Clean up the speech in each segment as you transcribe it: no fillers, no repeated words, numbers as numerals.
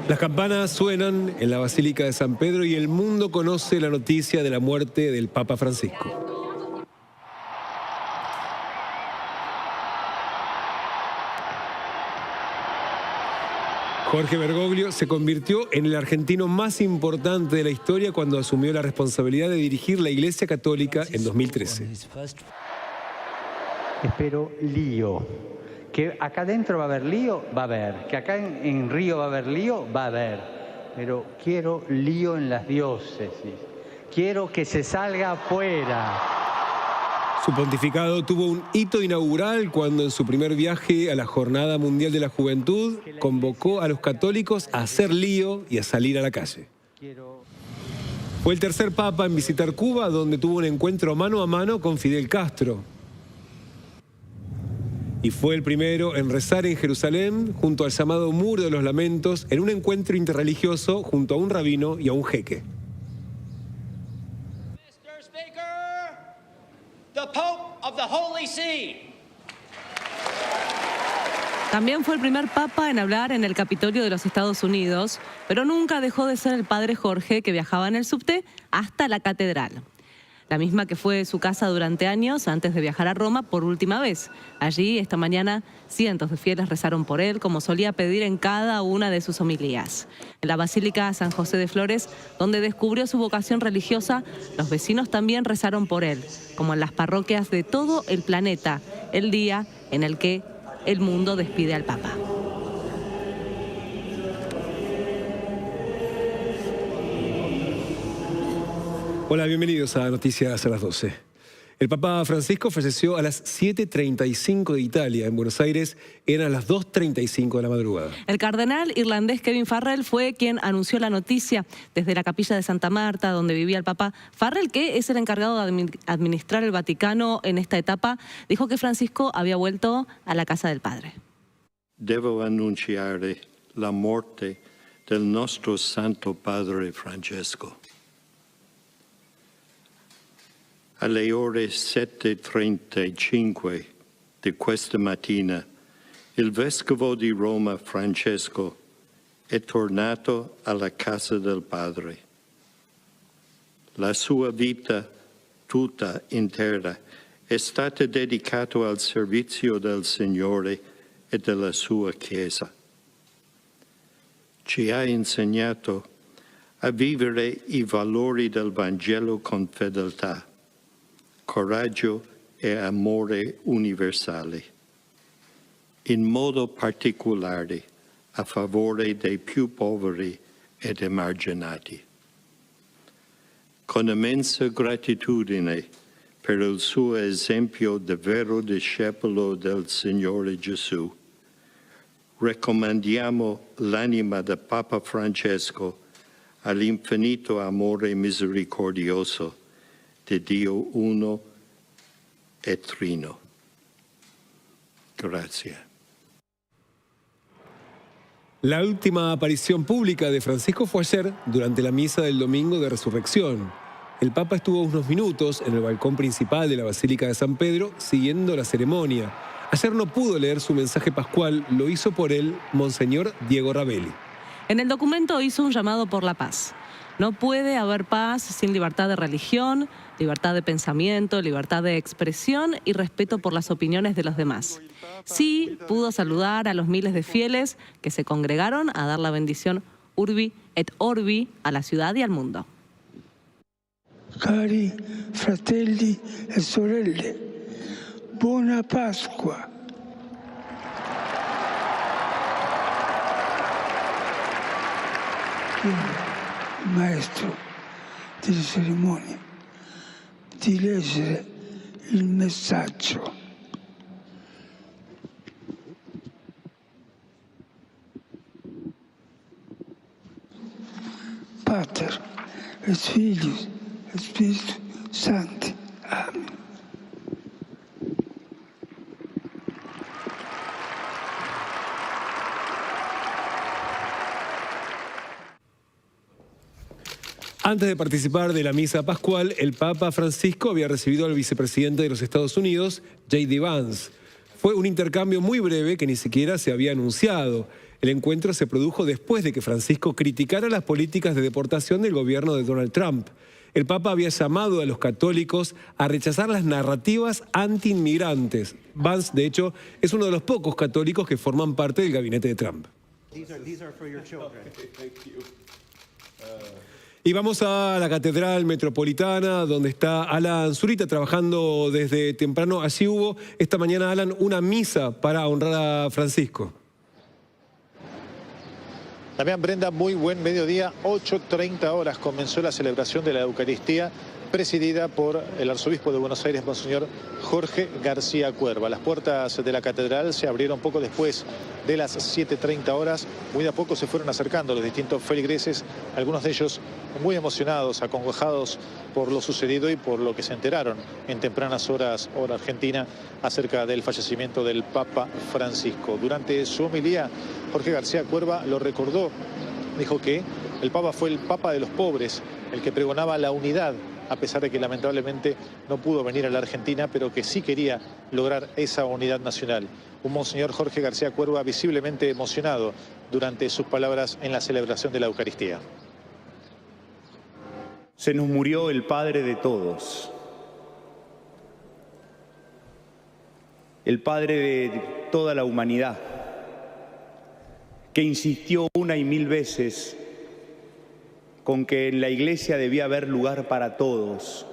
Las campanas suenan en la Basílica de San Pedro y el mundo conoce la noticia de la muerte del Papa Francisco. Jorge Bergoglio se convirtió en el argentino más importante de la historia cuando asumió la responsabilidad de dirigir la Iglesia Católica en 2013. Espero lío. Que acá adentro va a haber lío, va a haber. Que acá en Río va a haber lío, va a haber. Pero quiero lío en las diócesis. Quiero que se salga afuera. Su pontificado tuvo un hito inaugural cuando en su primer viaje a la Jornada Mundial de la Juventud convocó a los católicos a hacer lío y a salir a la calle. Fue el tercer papa en visitar Cuba, donde tuvo un encuentro mano a mano con Fidel Castro. Y fue el primero en rezar en Jerusalén junto al llamado Muro de los Lamentos en un encuentro interreligioso junto a un rabino y a un jeque. The Pope of the Holy See. También fue el primer papa en hablar en el Capitolio de los Estados Unidos, pero nunca dejó de ser el padre Jorge que viajaba en el subte hasta la catedral. La misma que fue su casa durante años antes de viajar a Roma por última vez. Allí, esta mañana, cientos de fieles rezaron por él, como solía pedir en cada una de sus homilías. En la Basílica San José de Flores, donde descubrió su vocación religiosa, los vecinos también rezaron por él, como en las parroquias de todo el planeta, el día en el que el mundo despide al Papa. Hola, bienvenidos a Noticias a las 12. El Papa Francisco falleció a las 7:35 de Italia. En Buenos Aires eran las 2:35 de la madrugada. El cardenal irlandés Kevin Farrell fue quien anunció la noticia desde la capilla de Santa Marta, donde vivía el Papa. Farrell, que es el encargado de administrar el Vaticano en esta etapa, dijo que Francisco había vuelto a la casa del Padre. Devo annunciare la morte del nostro Santo Padre Francesco. Alle ore 7:35 di questa mattina, il Vescovo di Roma Francesco è tornato alla casa del Padre. La sua vita tutta intera è stata dedicata al servizio del Signore e della sua Chiesa. Ci ha insegnato a vivere i valori del Vangelo con fedeltà, coraggio e amore universale, in modo particolare a favore dei più poveri ed emarginati. Con immensa gratitudine per il suo esempio di vero discepolo del Signore Gesù, raccomandiamo l'anima del Papa Francesco all'infinito amore misericordioso de Dio uno e trino. Gracias. La última aparición pública de Francisco fue ayer, durante la misa del Domingo de Resurrección. El Papa estuvo unos minutos en el balcón principal de la Basílica de San Pedro, siguiendo la ceremonia. Ayer no pudo leer su mensaje pascual, lo hizo por él Monseñor Diego Rabelli. En el documento hizo un llamado por la paz. No puede haber paz sin libertad de religión, libertad de pensamiento, libertad de expresión y respeto por las opiniones de los demás. Sí pudo saludar a los miles de fieles que se congregaron a dar la bendición Urbi et Orbi a la ciudad y al mundo. Cari fratelli e sorelle, buona Pasqua. Il maestro delle cerimonie di leggere il messaggio. Pater, et Filius, et Spiritus Sancti. Amen. Antes de participar de la misa pascual, el Papa Francisco había recibido al vicepresidente de los Estados Unidos, J.D. Vance. Fue un intercambio muy breve que ni siquiera se había anunciado. El encuentro se produjo después de que Francisco criticara las políticas de deportación del gobierno de Donald Trump. El Papa había llamado a los católicos a rechazar las narrativas anti-inmigrantes. Vance, de hecho, es uno de los pocos católicos que forman parte del gabinete de Trump. Y vamos a la Catedral Metropolitana, donde está Alan Zurita trabajando desde temprano. Allí hubo esta mañana, Alan, una misa para honrar a Francisco. Damián, Brenda, muy buen mediodía. 8:30 horas comenzó la celebración de la Eucaristía, presidida por el arzobispo de Buenos Aires, Monseñor Jorge García Cuerva. Las puertas de la catedral se abrieron poco después de las 7:30 horas. Muy de a poco se fueron acercando los distintos feligreses, algunos de ellos muy emocionados, acongojados por lo sucedido y por lo que se enteraron en tempranas horas, hora argentina, acerca del fallecimiento del Papa Francisco. Durante su homilía, Jorge García Cuerva lo recordó. Dijo que el Papa fue el Papa de los pobres, el que pregonaba la unidad, a pesar de que lamentablemente no pudo venir a la Argentina, pero que sí quería lograr esa unidad nacional. Un Monseñor Jorge García Cuerva visiblemente emocionado durante sus palabras en la celebración de la Eucaristía. Se nos murió el Padre de todos, el Padre de toda la humanidad, que insistió una y mil veces con que en la Iglesia debía haber lugar para todos,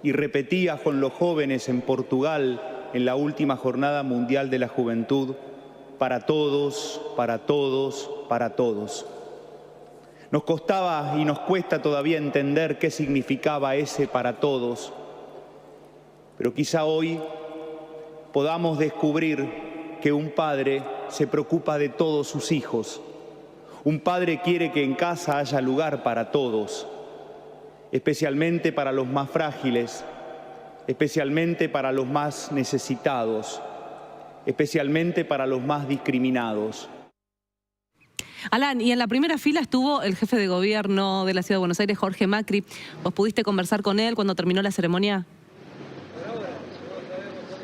y repetía con los jóvenes en Portugal en la última Jornada Mundial de la Juventud: para todos, para todos, para todos. Nos costaba y nos cuesta todavía entender qué significaba ese para todos, pero quizá hoy podamos descubrir que un padre se preocupa de todos sus hijos. Un padre quiere que en casa haya lugar para todos, especialmente para los más frágiles, especialmente para los más necesitados, especialmente para los más discriminados. Alan, y en la primera fila estuvo el jefe de gobierno de la Ciudad de Buenos Aires, Jorge Macri. ¿Vos pudiste conversar con él cuando terminó la ceremonia?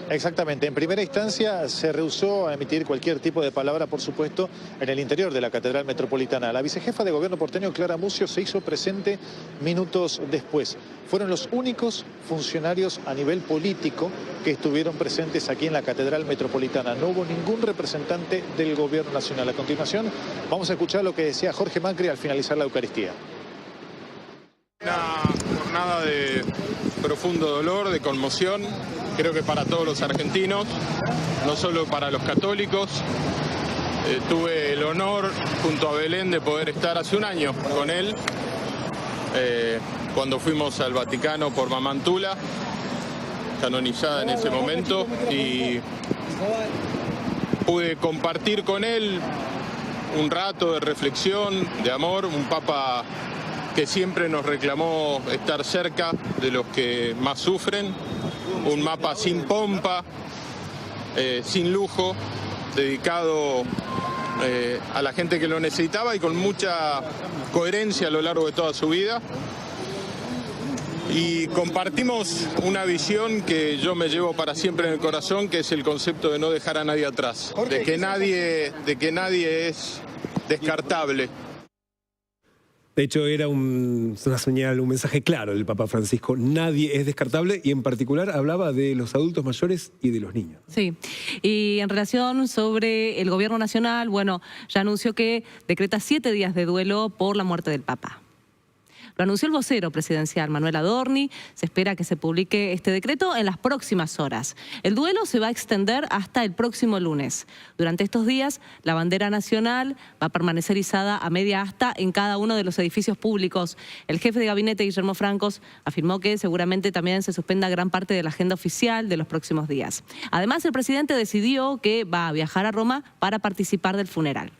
Exactamente. En primera instancia se rehusó a emitir cualquier tipo de palabra, por supuesto, en el interior de la Catedral Metropolitana. La vicejefa de gobierno porteño, Clara Mucio, se hizo presente minutos después. Fueron los únicos funcionarios a nivel político que estuvieron presentes aquí en la Catedral Metropolitana. No hubo ningún representante del gobierno nacional. A continuación, vamos a escuchar lo que decía Jorge Macri al finalizar la Eucaristía. Una jornada de profundo dolor, de conmoción, creo que para todos los argentinos, no solo para los católicos. Tuve el honor, junto a Belén, de poder estar hace un año con él, cuando fuimos al Vaticano por Mamantula, canonizada en ese momento, y pude compartir con él un rato de reflexión, de amor, un papa que siempre nos reclamó estar cerca de los que más sufren, un mapa sin pompa, sin lujo, dedicado a la gente que lo necesitaba y con mucha coherencia a lo largo de toda su vida. Y compartimos una visión que yo me llevo para siempre en el corazón, que es el concepto de no dejar a nadie atrás, de que nadie es descartable. De hecho, era una señal, un mensaje claro del Papa Francisco. Nadie es descartable, y en particular hablaba de los adultos mayores y de los niños. Sí, y en relación sobre el gobierno nacional, bueno, ya anunció que decreta 7 días de duelo por la muerte del Papa. Lo anunció el vocero presidencial, Manuel Adorni. Se espera que se publique este decreto en las próximas horas. El duelo se va a extender hasta el próximo lunes. Durante estos días, la bandera nacional va a permanecer izada a media asta en cada uno de los edificios públicos. El jefe de gabinete, Guillermo Francos, afirmó que seguramente también se suspenda gran parte de la agenda oficial de los próximos días. Además, el presidente decidió que va a viajar a Roma para participar del funeral.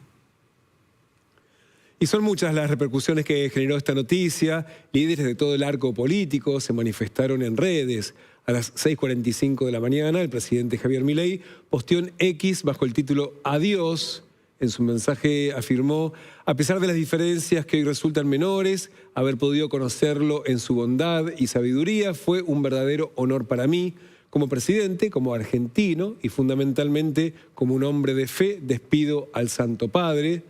Y son muchas las repercusiones que generó esta noticia. Líderes de todo el arco político se manifestaron en redes. A las 6:45 de la mañana, el presidente Javier Milei posteó en X bajo el título "Adiós", En su mensaje afirmó, a pesar de las diferencias que hoy resultan menores, haber podido conocerlo en su bondad y sabiduría fue un verdadero honor para mí. Como presidente, como argentino y fundamentalmente como un hombre de fe, despido al Santo Padre.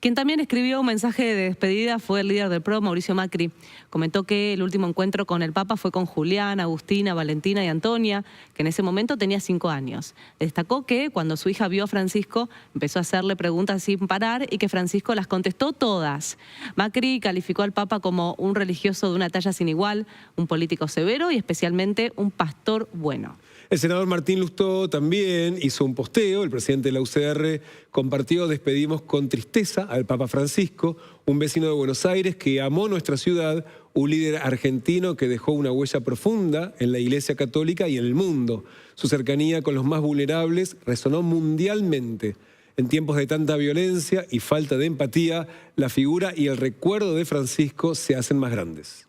Quien también escribió un mensaje de despedida fue el líder del PRO, Mauricio Macri. Comentó que el último encuentro con el Papa fue con Julián, Agustina, Valentina y Antonia, que en ese momento tenía 5 años. Destacó que cuando su hija vio a Francisco, empezó a hacerle preguntas sin parar y que Francisco las contestó todas. Macri calificó al Papa como un religioso de una talla sin igual, un político severo y especialmente un pastor bueno. El senador Martín Lustó también hizo un posteo. El presidente de la UCR compartió: despedimos con tristeza al Papa Francisco, un vecino de Buenos Aires que amó nuestra ciudad, un líder argentino que dejó una huella profunda en la Iglesia Católica y en el mundo. Su cercanía con los más vulnerables resonó mundialmente. En tiempos de tanta violencia y falta de empatía, la figura y el recuerdo de Francisco se hacen más grandes.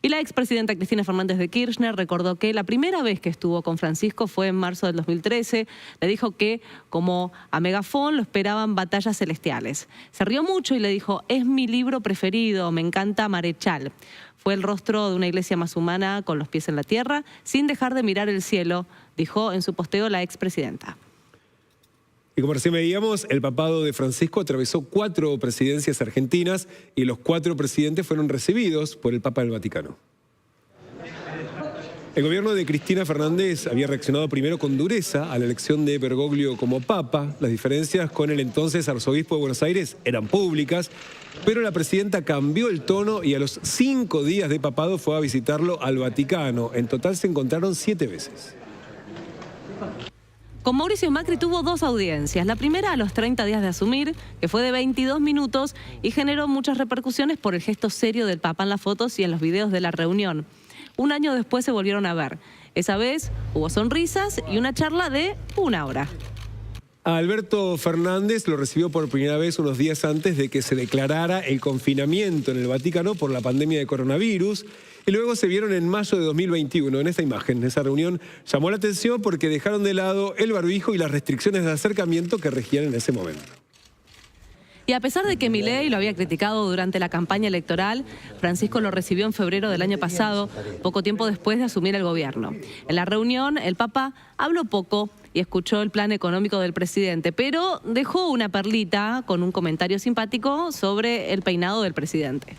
Y la expresidenta Cristina Fernández de Kirchner recordó que la primera vez que estuvo con Francisco fue en marzo del 2013. Le dijo que, como a megafón, lo esperaban batallas celestiales. Se rió mucho y le dijo: es mi libro preferido, me encanta Marechal. Fue el rostro de una iglesia más humana con los pies en la tierra, sin dejar de mirar el cielo, dijo en su posteo la expresidenta. Y como recién veíamos, el papado de Francisco atravesó 4 presidencias argentinas y los 4 presidentes fueron recibidos por el Papa del Vaticano. El gobierno de Cristina Fernández había reaccionado primero con dureza a la elección de Bergoglio como papa. Las diferencias con el entonces arzobispo de Buenos Aires eran públicas, pero la presidenta cambió el tono y a los 5 días de papado fue a visitarlo al Vaticano. En total se encontraron 7 veces. Con Mauricio Macri tuvo 2 audiencias. La primera a los 30 días de asumir, que fue de 22 minutos y generó muchas repercusiones por el gesto serio del Papa en las fotos y en los videos de la reunión. Un año después se volvieron a ver. Esa vez hubo sonrisas y una charla de 1 hora. A Alberto Fernández lo recibió por primera vez unos días antes de que se declarara el confinamiento en el Vaticano por la pandemia de coronavirus. Y luego se vieron en mayo de 2021, en esta imagen. Esa reunión llamó la atención porque dejaron de lado el barbijo y las restricciones de acercamiento que regían en ese momento. Y a pesar de que Milei lo había criticado durante la campaña electoral, Francisco lo recibió en febrero del año pasado, poco tiempo después de asumir el gobierno. En la reunión, el Papa habló poco y escuchó el plan económico del presidente, pero dejó una perlita con un comentario simpático sobre el peinado del presidente.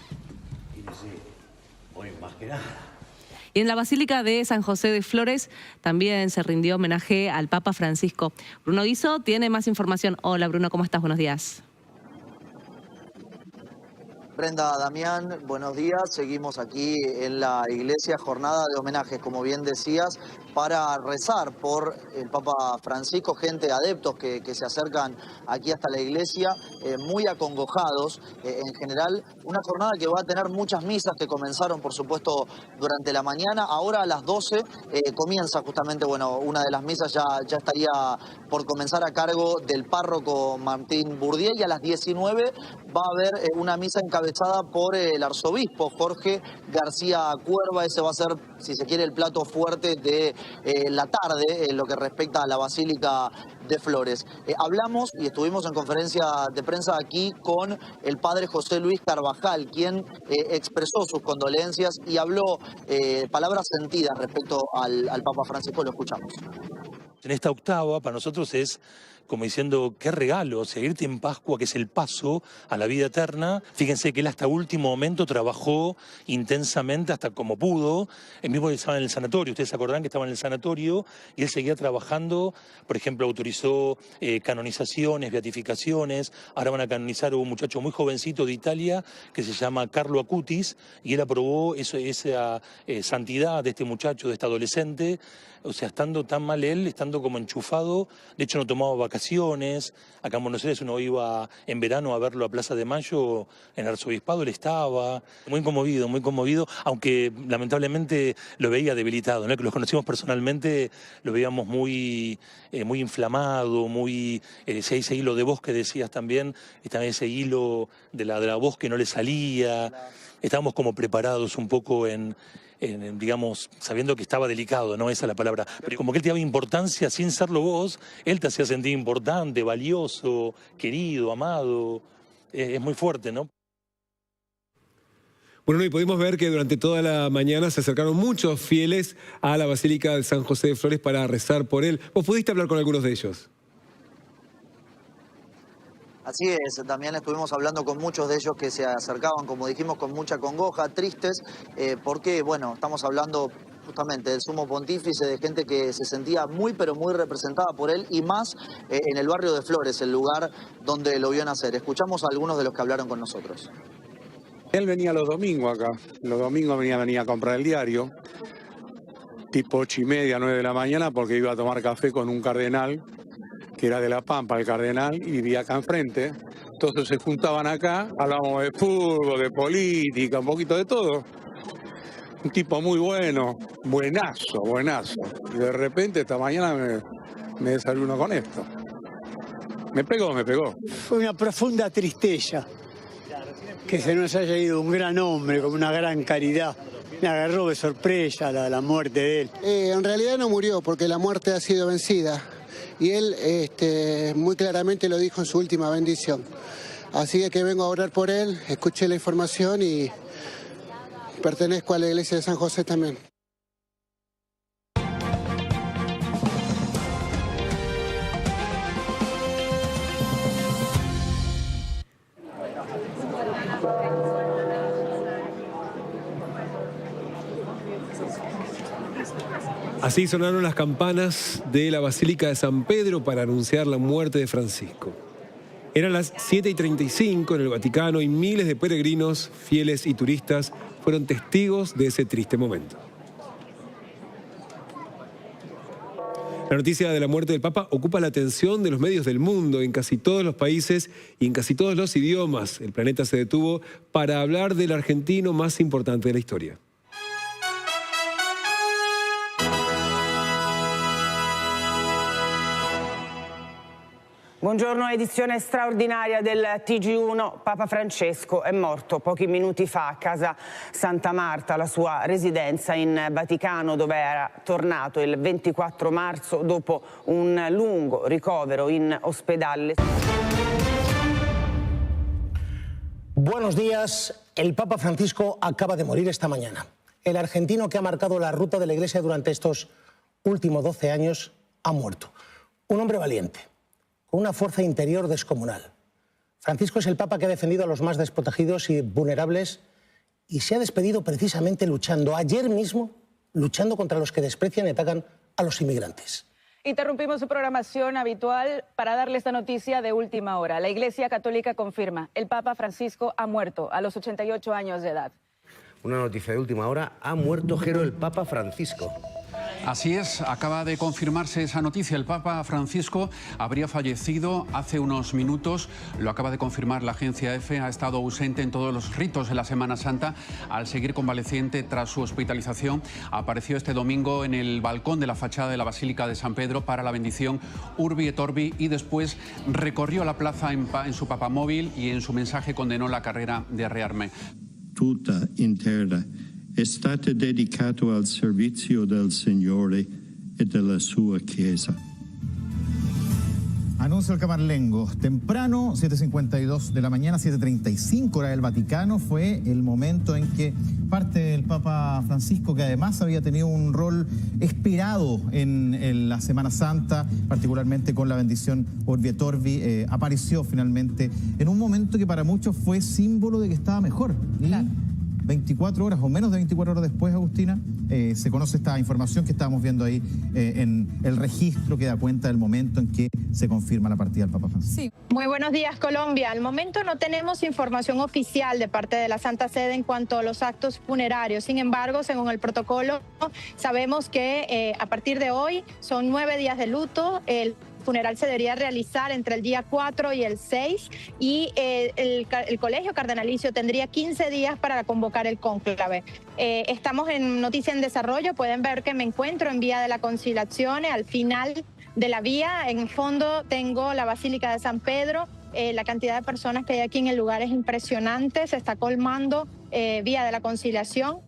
Y en la Basílica de San José de Flores también se rindió homenaje al Papa Francisco. Bruno Guizo tiene más información. Hola Bruno, ¿cómo estás? Buenos días. Brenda, Damián, buenos días. Seguimos aquí en la iglesia, jornada de homenajes, como bien decías, para rezar por el Papa Francisco, gente, adeptos que se acercan aquí hasta la iglesia, muy acongojados. En general, una jornada que va a tener muchas misas que comenzaron, por supuesto, durante la mañana. Ahora a las 12 comienza justamente, bueno, una de las misas ya estaría por comenzar a cargo del párroco Martín Bourdieu, y a las 19 va a haber una misa encabezada por el arzobispo Jorge García Cuerva. Ese va a ser, si se quiere, el plato fuerte de la tarde en lo que respecta a la Basílica de Flores. Hablamos y estuvimos en conferencia de prensa aquí con el padre José Luis Carvajal, quien expresó sus condolencias y habló palabras sentidas respecto al Papa Francisco. Lo escuchamos. En esta octava, para nosotros es como diciendo, qué regalo, seguirte en Pascua, que es el paso a la vida eterna. Fíjense que él hasta último momento trabajó intensamente hasta como pudo. Él mismo estaba en el sanatorio, ustedes se acordarán que estaba en el sanatorio y él seguía trabajando. Por ejemplo, autorizó canonizaciones, beatificaciones. Ahora van a canonizar a un muchacho muy jovencito de Italia que se llama Carlo Acutis, y él aprobó esa santidad de este muchacho, de este adolescente. O sea, estando tan mal él, estando como enchufado, de hecho no tomaba vacaciones. Acá en Buenos Aires uno iba en verano a verlo a Plaza de Mayo, en el arzobispado él estaba. Muy conmovido, aunque lamentablemente lo veía debilitado, ¿no? Que los conocimos personalmente, lo veíamos muy inflamado, ese hilo de voz que decías también, ese hilo de la voz que no le salía. Estábamos como preparados un poco en digamos, sabiendo que estaba delicado, no esa es la palabra, pero como que él te daba importancia sin serlo vos, él te hacía sentir importante, valioso, querido, amado. Es muy fuerte, ¿no? Bueno, y pudimos ver que durante toda la mañana se acercaron muchos fieles a la Basílica de San José de Flores para rezar por él. ¿Vos pudiste hablar con algunos de ellos? Así es, también estuvimos hablando con muchos de ellos que se acercaban, como dijimos, con mucha congoja, tristes, porque, bueno, estamos hablando justamente del sumo pontífice, de gente que se sentía muy, pero muy representada por él, y más en el barrio de Flores, el lugar donde lo vio nacer. Escuchamos a algunos de los que hablaron con nosotros. Él venía los domingos acá, los domingos venía a comprar el diario, tipo 8:30, 9 de la mañana, porque iba a tomar café con un cardenal, que era de La Pampa, el cardenal, y vivía acá enfrente. Entonces se juntaban acá, hablábamos de fútbol, de política, un poquito de todo. Un tipo muy bueno, buenazo, buenazo. Y de repente esta mañana me desayuno con esto. Me pegó. Fue una profunda tristeza que se nos haya ido un gran hombre con una gran caridad. Me agarró de sorpresa la muerte de él. En realidad no murió porque la muerte ha sido vencida. Y él muy claramente lo dijo en su última bendición. Así que vengo a orar por él, escuché la información y pertenezco a la iglesia de San José también. Así sonaron las campanas de la Basílica de San Pedro para anunciar la muerte de Francisco. Eran las 7:35 en el Vaticano y miles de peregrinos, fieles y turistas fueron testigos de ese triste momento. La noticia de la muerte del Papa ocupa la atención de los medios del mundo en casi todos los países y en casi todos los idiomas. El planeta se detuvo para hablar del argentino más importante de la historia. Buongiorno, edizione straordinaria del TG1. Papa Francesco è morto pochi minuti fa a casa Santa Marta, la sua residenza in Vaticano, dove era tornato il 24 marzo dopo un lungo ricovero in ospedale. Buenos días. El Papa Francisco acaba de morir esta mañana. El argentino que ha marcado la ruta de la Iglesia durante estos últimos 12 años ha muerto. Un hombre valiente, con una fuerza interior descomunal. Francisco es el Papa que ha defendido a los más desprotegidos y vulnerables y se ha despedido precisamente luchando, ayer mismo, luchando contra los que desprecian y atacan a los inmigrantes. Interrumpimos su programación habitual para darle esta noticia de última hora. La Iglesia Católica confirma, el Papa Francisco ha muerto a los 88 años de edad. Una noticia de última hora, ha muerto Jero, el Papa Francisco. Así es, acaba de confirmarse esa noticia. El Papa Francisco habría fallecido hace unos minutos. Lo acaba de confirmar la agencia EFE. Ha estado ausente en todos los ritos de la Semana Santa. Al seguir convaleciente tras su hospitalización, apareció este domingo en el balcón de la fachada de la Basílica de San Pedro para la bendición Urbi et Orbi y después recorrió la plaza en su papamóvil y en su mensaje condenó la carrera de Rearme. Tutta intera è stata dedicato al servizio del Signore e della sua Chiesa. Anuncio el Camarlengo. Temprano, 7:52 de la mañana, 7:35 hora del Vaticano, fue el momento en que parte del Papa Francisco, que además había tenido un rol esperado en la Semana Santa, particularmente con la bendición Urbi et Orbi, apareció finalmente en un momento que para muchos fue símbolo de que estaba mejor. Claro. 24 horas o menos de 24 horas después, Agustina, se conoce esta información que estábamos viendo ahí en el registro que da cuenta del momento en que se confirma la partida del Papa Francisco. Sí. Muy buenos días, Colombia. Al momento no tenemos información oficial de parte de la Santa Sede en cuanto a los actos funerarios. Sin embargo, según el protocolo, sabemos que a partir de hoy son 9 días de luto. El funeral se debería realizar entre el día 4 y el 6 y el Colegio Cardenalicio tendría 15 días para convocar el cónclave. Estamos en Noticia en Desarrollo, pueden ver que me encuentro en Vía de la Conciliazione, al final de la vía. En el fondo tengo la Basílica de San Pedro. La cantidad de personas que hay aquí en el lugar es impresionante, se está colmando Vía de la Conciliación.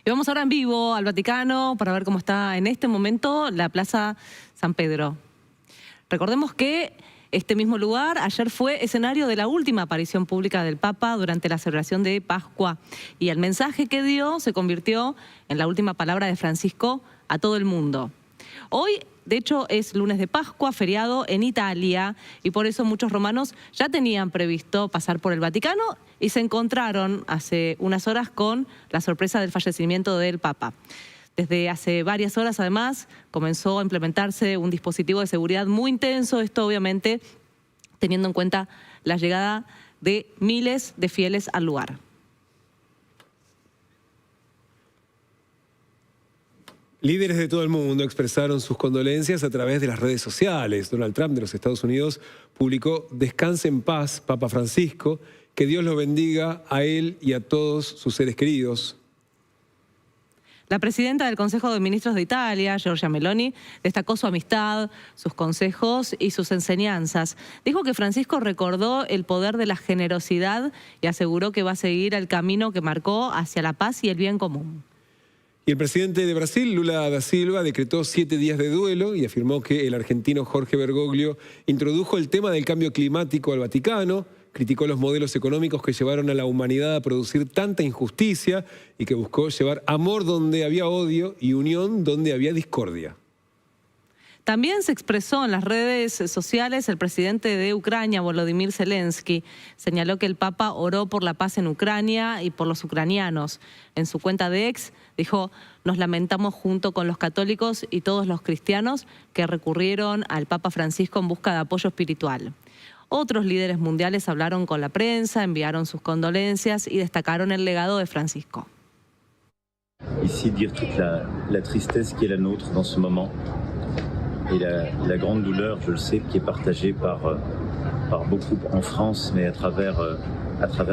Y vamos ahora en vivo al Vaticano para ver cómo está en este momento la Plaza San Pedro. Recordemos que este mismo lugar ayer fue escenario de la última aparición pública del Papa durante la celebración de Pascua. Y el mensaje que dio se convirtió en la última palabra de Francisco a todo el mundo. Hoy, de hecho, es lunes de Pascua, feriado en Italia, y por eso muchos romanos ya tenían previsto pasar por el Vaticano y se encontraron hace unas horas con la sorpresa del fallecimiento del Papa. Desde hace varias horas, además, comenzó a implementarse un dispositivo de seguridad muy intenso, esto obviamente teniendo en cuenta la llegada de miles de fieles al lugar. Líderes de todo el mundo expresaron sus condolencias a través de las redes sociales. Donald Trump de los Estados Unidos publicó: "Descanse en paz, Papa Francisco, que Dios lo bendiga a él y a todos sus seres queridos". La presidenta del Consejo de Ministros de Italia, Giorgia Meloni, destacó su amistad, sus consejos y sus enseñanzas. Dijo que Francisco recordó el poder de la generosidad y aseguró que va a seguir el camino que marcó hacia la paz y el bien común. Y el presidente de Brasil, Lula da Silva, decretó 7 días de duelo y afirmó que el argentino Jorge Bergoglio introdujo el tema del cambio climático al Vaticano, criticó los modelos económicos que llevaron a la humanidad a producir tanta injusticia y que buscó llevar amor donde había odio y unión donde había discordia. También se expresó en las redes sociales el presidente de Ucrania, Volodymyr Zelensky. Señaló que el Papa oró por la paz en Ucrania y por los ucranianos. En su cuenta de X dijo: "Nos lamentamos junto con los católicos y todos los cristianos que recurrieron al Papa Francisco en busca de apoyo espiritual". Otros líderes mundiales hablaron con la prensa, enviaron sus condolencias y destacaron el legado de Francisco. Ici dire toute la tristesse qui est la nôtre dans ce moment. Et la grande douleur, je le sais, qui est partagée par beaucoup en France, mais à travers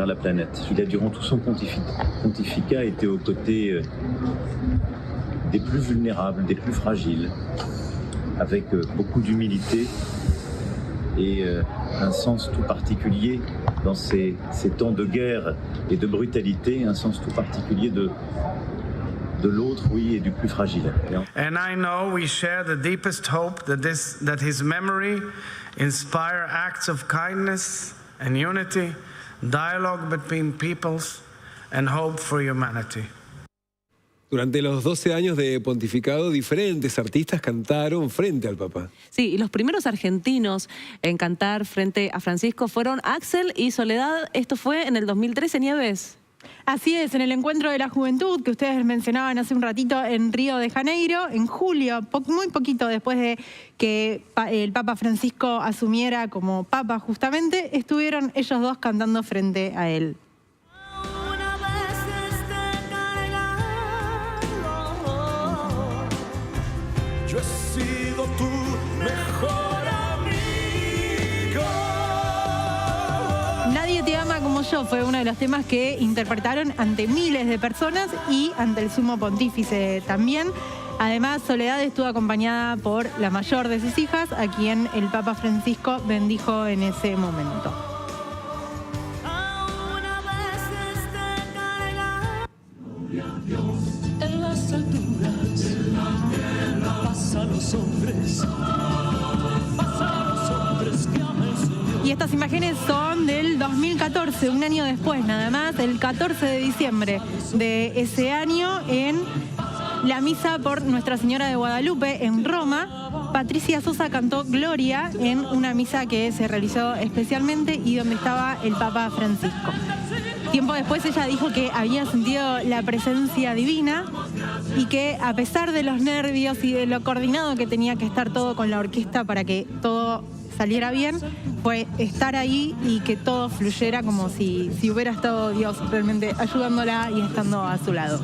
la planète. Il a, durant tout son pontificat, été aux côtés des plus vulnérables, des plus fragiles, avec beaucoup d'humilité et un sens tout particulier dans ces temps de guerre et de brutalité, un sens tout particulier de l'autre, oui, et du plus fragile. And I know we share the deepest hope that his memory inspire acts of kindness and unity, dialogue between peoples, and hope for humanity. Durante los 12 años de pontificado, diferentes artistas cantaron frente al Papa. Sí, y los primeros argentinos en cantar frente a Francisco fueron Axel y Soledad. Esto fue en el 2013, Nieves. Así es, en el Encuentro de la Juventud que ustedes mencionaban hace un ratito en Río de Janeiro, en julio, muy poquito después de que el Papa Francisco asumiera como Papa justamente, estuvieron ellos dos cantando frente a él. Yo he sido tu mejor amigo. Nadie te ama como yo fue uno de los temas que interpretaron ante miles de personas y ante el sumo pontífice también. Además, Soledad estuvo acompañada por la mayor de sus hijas, a quien el Papa Francisco bendijo en ese momento. En las alturas pasa los hombres, que ama el Señor. Y estas imágenes son del 2014, un año después nada más, el 14 de diciembre de ese año, en la misa por Nuestra Señora de Guadalupe en Roma. Patricia Sosa cantó Gloria en una misa que se realizó especialmente y donde estaba el Papa Francisco. Tiempo después ella dijo que había sentido la presencia divina y que a pesar de los nervios y de lo coordinado que tenía que estar todo con la orquesta para que todo saliera bien, fue estar ahí y que todo fluyera como si hubiera estado Dios realmente ayudándola y estando a su lado.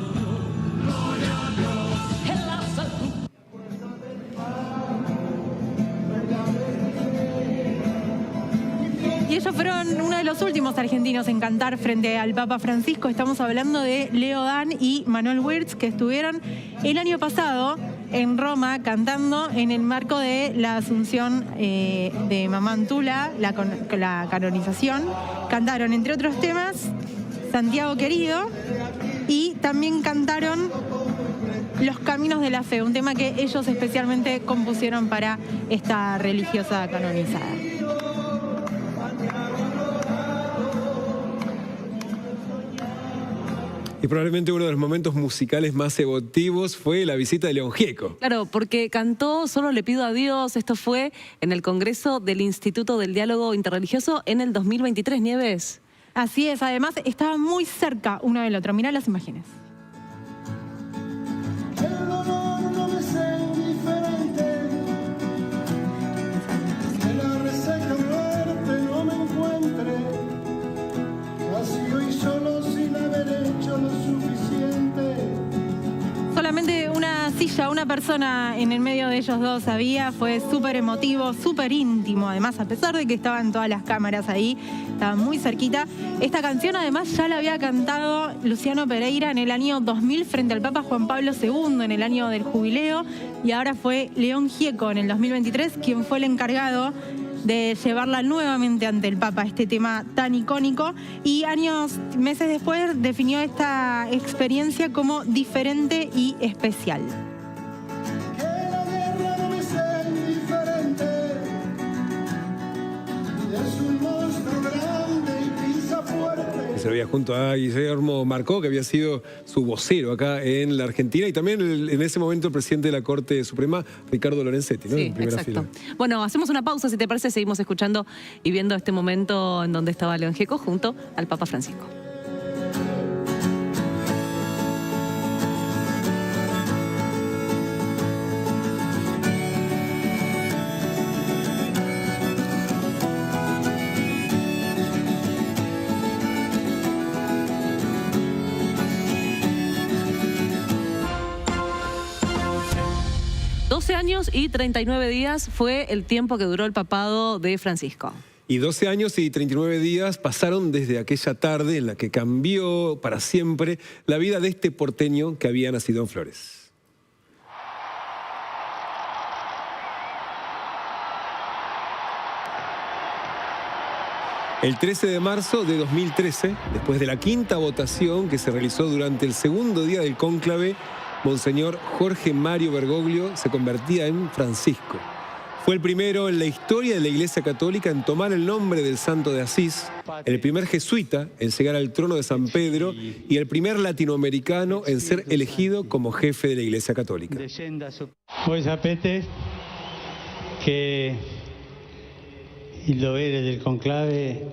Y ellos fueron uno de los últimos argentinos en cantar frente al Papa Francisco. Estamos hablando de Leo Dan y Manuel Wirtz, que estuvieron el año pasado en Roma cantando en el marco de la asunción de Mamá Antula, la canonización. Cantaron, entre otros temas, Santiago Querido y también cantaron Los Caminos de la Fe, un tema que ellos especialmente compusieron para esta religiosa canonizada. Y probablemente uno de los momentos musicales más emotivos fue la visita de León Gieco. Claro, porque cantó Solo le pido a Dios. Esto fue en el Congreso del Instituto del Diálogo Interreligioso en el 2023, Nieves. Así es, además estaba muy cerca uno del otro. Mirá las imágenes. El dolor no me sea indiferente, que la reseca muerte no me encuentre, vacío y solo sin haber hecho lo suficiente. Solamente una silla, una persona en el medio de ellos dos había, fue súper emotivo, súper íntimo, además, a pesar de que estaban todas las cámaras ahí, estaban muy cerquita. Esta canción además ya la había cantado Luciano Pereira en el año 2000 frente al Papa Juan Pablo II, en el año del jubileo, y ahora fue León Gieco en el 2023 quien fue el encargado de llevarla nuevamente ante el Papa, este tema tan icónico, y meses después definió esta experiencia como diferente y especial. Que la guerra no me sea indiferente, es un monstruo grande y pisa fuerte. Se lo veía junto a Guillermo Marcó, que había sido su vocero acá en la Argentina, y también en ese momento el presidente de la Corte Suprema, Ricardo Lorenzetti, ¿no? Sí, en primera exacto. fila. Bueno, hacemos una pausa, si te parece, seguimos escuchando y viendo este momento en donde estaba León Gieco junto al Papa Francisco. Años y 39 días fue el tiempo que duró el papado de Francisco. Y 12 años y 39 días pasaron desde aquella tarde en la que cambió para siempre la vida de este porteño que había nacido en Flores. El 13 de marzo de 2013, después de la quinta votación que se realizó durante el segundo día del cónclave, Monseñor Jorge Mario Bergoglio se convertía en Francisco. Fue el primero en la historia de la Iglesia Católica en tomar el nombre del Santo de Asís, el primer jesuita en llegar al trono de San Pedro y el primer latinoamericano en ser elegido como jefe de la Iglesia Católica. Voi sapete che il dovere del conclave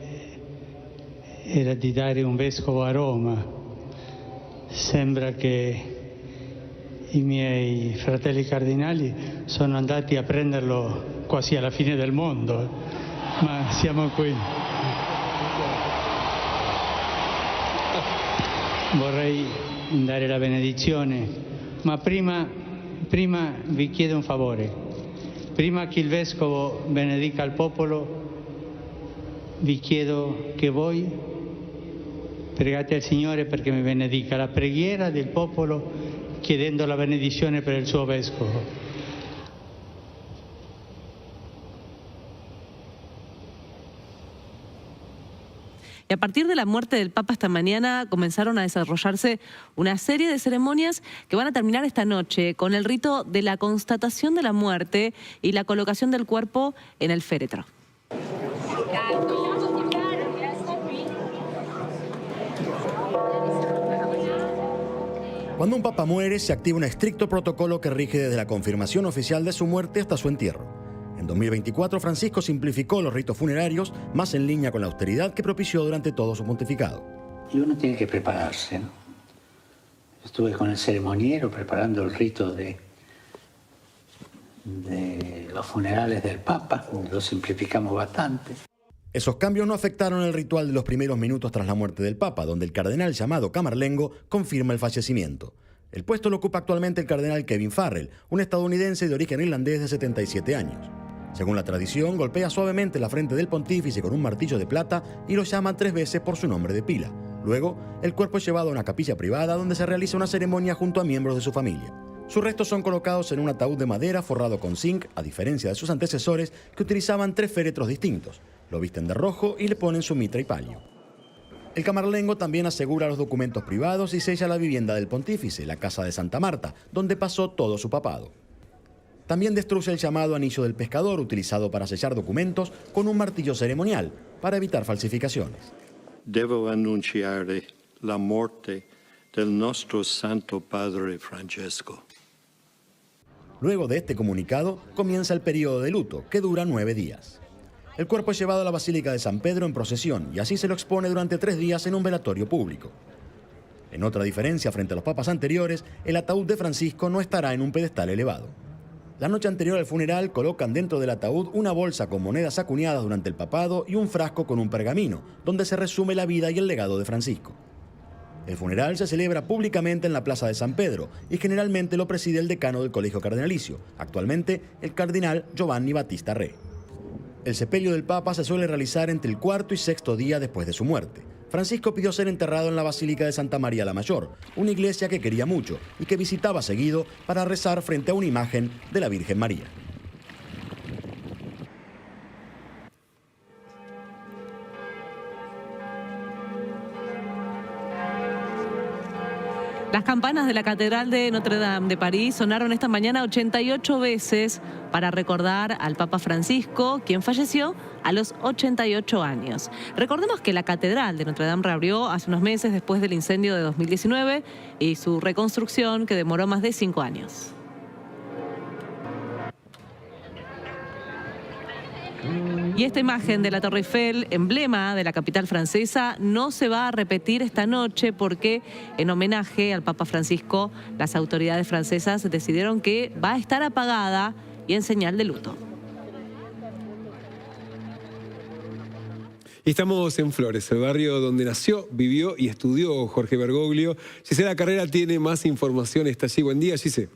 era di dare un vescovo a Roma. Sembra che i miei fratelli cardinali sono andati a prenderlo quasi alla fine del mondo, ma siamo qui. Vorrei dare la benedizione, ma prima vi chiedo un favore. Prima che il vescovo benedica il popolo, vi chiedo che voi pregate al Signore perché mi benedica. La preghiera del popolo chiedendo la benedizione per il suo vescovo. Y a partir de la muerte del Papa esta mañana comenzaron a desarrollarse una serie de ceremonias que van a terminar esta noche con el rito de la constatación de la muerte y la colocación del cuerpo en el féretro. Cuando un papa muere, se activa un estricto protocolo que rige desde la confirmación oficial de su muerte hasta su entierro. En 2024, Francisco simplificó los ritos funerarios, más en línea con la austeridad que propició durante todo su pontificado. Y uno tiene que prepararse, ¿no? Estuve con el ceremoniero preparando el rito de los funerales del Papa, lo simplificamos bastante. Esos cambios no afectaron el ritual de los primeros minutos tras la muerte del Papa, donde el cardenal llamado Camerlengo confirma el fallecimiento. El puesto lo ocupa actualmente el cardenal Kevin Farrell, un estadounidense de origen irlandés de 77 años. Según la tradición, golpea suavemente la frente del pontífice con un martillo de plata y lo llama 3 veces por su nombre de pila. Luego, el cuerpo es llevado a una capilla privada donde se realiza una ceremonia junto a miembros de su familia. Sus restos son colocados en un ataúd de madera forrado con zinc, a diferencia de sus antecesores que utilizaban 3 féretros distintos. Lo visten de rojo y le ponen su mitra y palio. El camarlengo también asegura los documentos privados y sella la vivienda del pontífice, la casa de Santa Marta, donde pasó todo su papado. También destruye el llamado anillo del pescador utilizado para sellar documentos con un martillo ceremonial para evitar falsificaciones. Devo annunciare la morte del nostro Santo Padre Francesco. Luego de este comunicado, comienza el periodo de luto, que dura 9 días. El cuerpo es llevado a la Basílica de San Pedro en procesión y así se lo expone durante 3 días en un velatorio público. En otra diferencia frente a los papas anteriores, el ataúd de Francisco no estará en un pedestal elevado. La noche anterior al funeral colocan dentro del ataúd una bolsa con monedas acuñadas durante el papado y un frasco con un pergamino, donde se resume la vida y el legado de Francisco. El funeral se celebra públicamente en la Plaza de San Pedro y generalmente lo preside el decano del Colegio Cardenalicio, actualmente el cardenal Giovanni Battista Re. El sepelio del Papa se suele realizar entre el 4º y 6º día después de su muerte. Francisco pidió ser enterrado en la Basílica de Santa María la Mayor, una iglesia que quería mucho y que visitaba seguido para rezar frente a una imagen de la Virgen María. Las campanas de la Catedral de Notre Dame de París sonaron esta mañana 88 veces para recordar al Papa Francisco, quien falleció a los 88 años. Recordemos que la Catedral de Notre Dame reabrió hace unos meses después del incendio de 2019 y su reconstrucción, que demoró más de 5 años. Y esta imagen de la Torre Eiffel, emblema de la capital francesa, no se va a repetir esta noche porque, en homenaje al Papa Francisco, las autoridades francesas decidieron que va a estar apagada y en señal de luto. Estamos en Flores, el barrio donde nació, vivió y estudió Jorge Bergoglio. Gisela Carrera tiene más información, está allí. Buen día, Gise.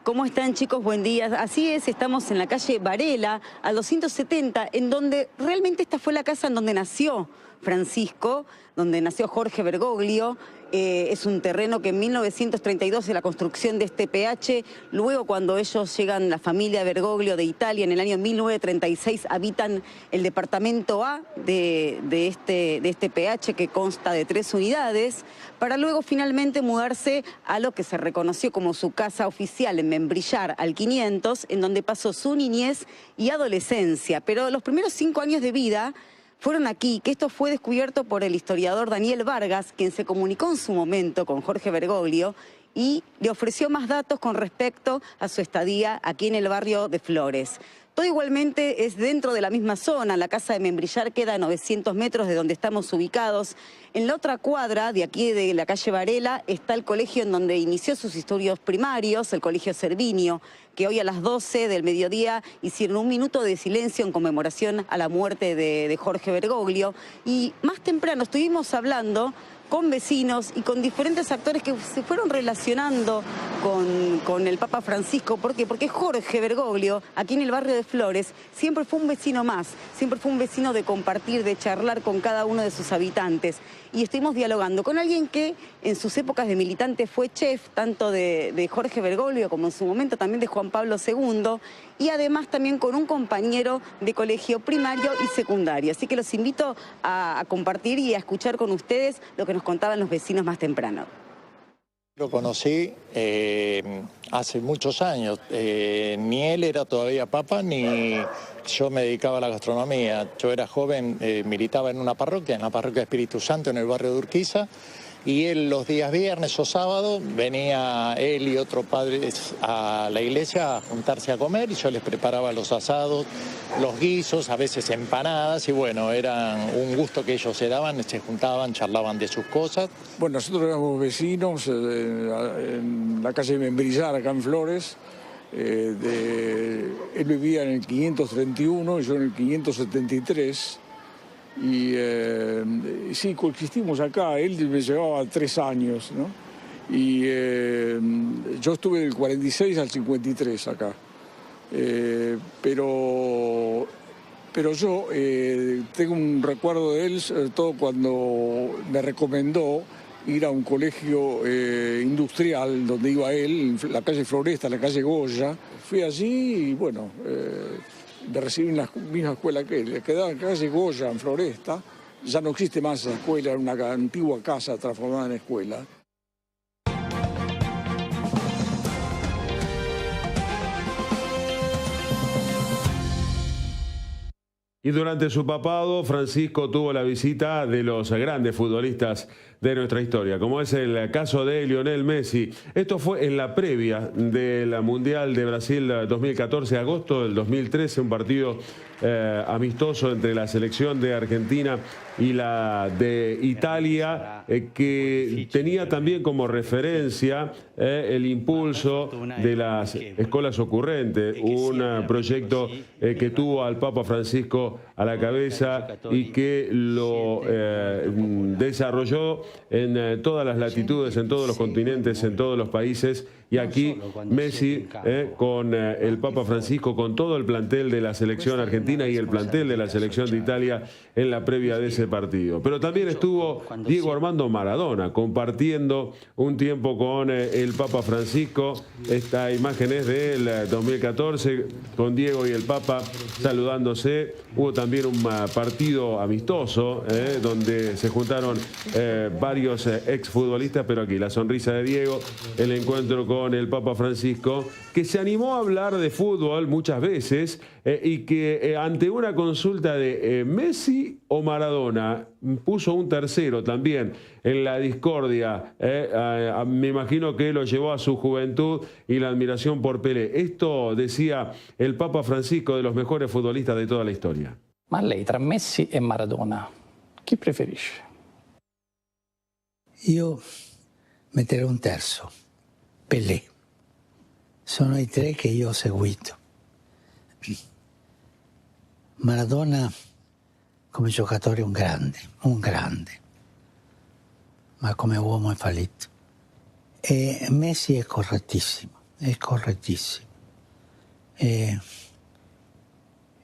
¿Cómo están, chicos? Buen día. Así es, estamos en la calle Varela, al 270, en donde realmente esta fue la casa en donde nació Francisco, donde nació Jorge Bergoglio. Es un terreno que en 1932 de la construcción de este PH, luego cuando ellos llegan, la familia Bergoglio de Italia, en el año 1936 habitan el departamento A de este PH, que consta de 3 unidades, para luego finalmente mudarse a lo que se reconoció como su casa oficial en Membrillar, al 500, en donde pasó su niñez y adolescencia. Pero los primeros 5 años de vida fueron aquí, que esto fue descubierto por el historiador Daniel Vargas, quien se comunicó en su momento con Jorge Bergoglio y le ofreció más datos con respecto a su estadía aquí en el barrio de Flores. Todo igualmente es dentro de la misma zona. La casa de Membrillar queda a 900 metros de donde estamos ubicados. En la otra cuadra, de aquí de la calle Varela, está el colegio en donde inició sus estudios primarios, el Colegio Servinio, que hoy a las 12 del mediodía hicieron un minuto de silencio en conmemoración a la muerte de Jorge Bergoglio. Y más temprano estuvimos hablando con vecinos y con diferentes actores que se fueron relacionando con el Papa Francisco. ¿Por qué? Porque Jorge Bergoglio, aquí en el barrio de Flores, siempre fue un vecino más, siempre fue un vecino de compartir, de charlar con cada uno de sus habitantes. Y estuvimos dialogando con alguien que en sus épocas de militante fue chef, tanto de Jorge Bergoglio como en su momento también de Juan Pablo II, y además también con un compañero de colegio primario y secundario. Así que los invito a compartir y a escuchar con ustedes lo que nos contaban los vecinos más temprano. Lo conocí hace muchos años. Ni él era todavía papa, ni yo me dedicaba a la gastronomía. Yo era joven, militaba en una parroquia, en la parroquia Espíritu Santo, en el barrio de Urquiza. Y él los días viernes o sábados venía él y otro padre a la iglesia a juntarse a comer y yo les preparaba los asados, los guisos, a veces empanadas y bueno, eran un gusto que ellos se daban, se juntaban, charlaban de sus cosas. Bueno, nosotros éramos vecinos en la calle Membrillar, acá en Flores. Él vivía en el 531 y yo en el 573. Y sí, coexistimos acá. Él me llevaba 3 años, ¿no? Y yo estuve del 46 al 53 acá. Pero yo tengo un recuerdo de él, sobre todo cuando me recomendó ir a un colegio industrial donde iba él, en la calle Floresta, la calle Goya. Fui allí y bueno, me recibí en la misma escuela que él. Quedaba en la calle Goya, en Floresta, ya no existe más esa escuela, era una antigua casa transformada en escuela. Y durante su papado, Francisco tuvo la visita de los grandes futbolistas de nuestra historia, como es el caso de Lionel Messi. Esto fue en la previa del Mundial de Brasil 2014, agosto del 2013, un partido amistoso entre la selección de Argentina y la de Italia, que tenía también como referencia el impulso de las escuelas ocurrentes, un proyecto que tuvo al Papa Francisco a la cabeza y que lo desarrolló en todas las latitudes, en todos los continentes, en todos los países. Y aquí Messi con el Papa Francisco, con todo el plantel de la selección argentina y el plantel de la selección de Italia en la previa de ese partido. Pero también estuvo Diego Armando Maradona compartiendo un tiempo con el Papa Francisco. Esta imagen es del 2014 con Diego y el Papa saludándose. Hubo también un partido amistoso donde se juntaron varios exfutbolistas, pero aquí la sonrisa de Diego, el encuentro con el Papa Francisco, que se animó a hablar de fútbol muchas veces y que ante una consulta de Messi o Maradona puso un tercero también en la discordia. Me imagino que lo llevó a su juventud y la admiración por Pelé. Esto decía el Papa Francisco de los mejores futbolistas de toda la historia. Ma lei tra Messi e Maradona chi preferisce? Io metterei un terzo. Pelé. Sono i tre che io ho seguito. Maradona come giocatore un grande, ma come uomo è fallito. E Messi è correttissimo, è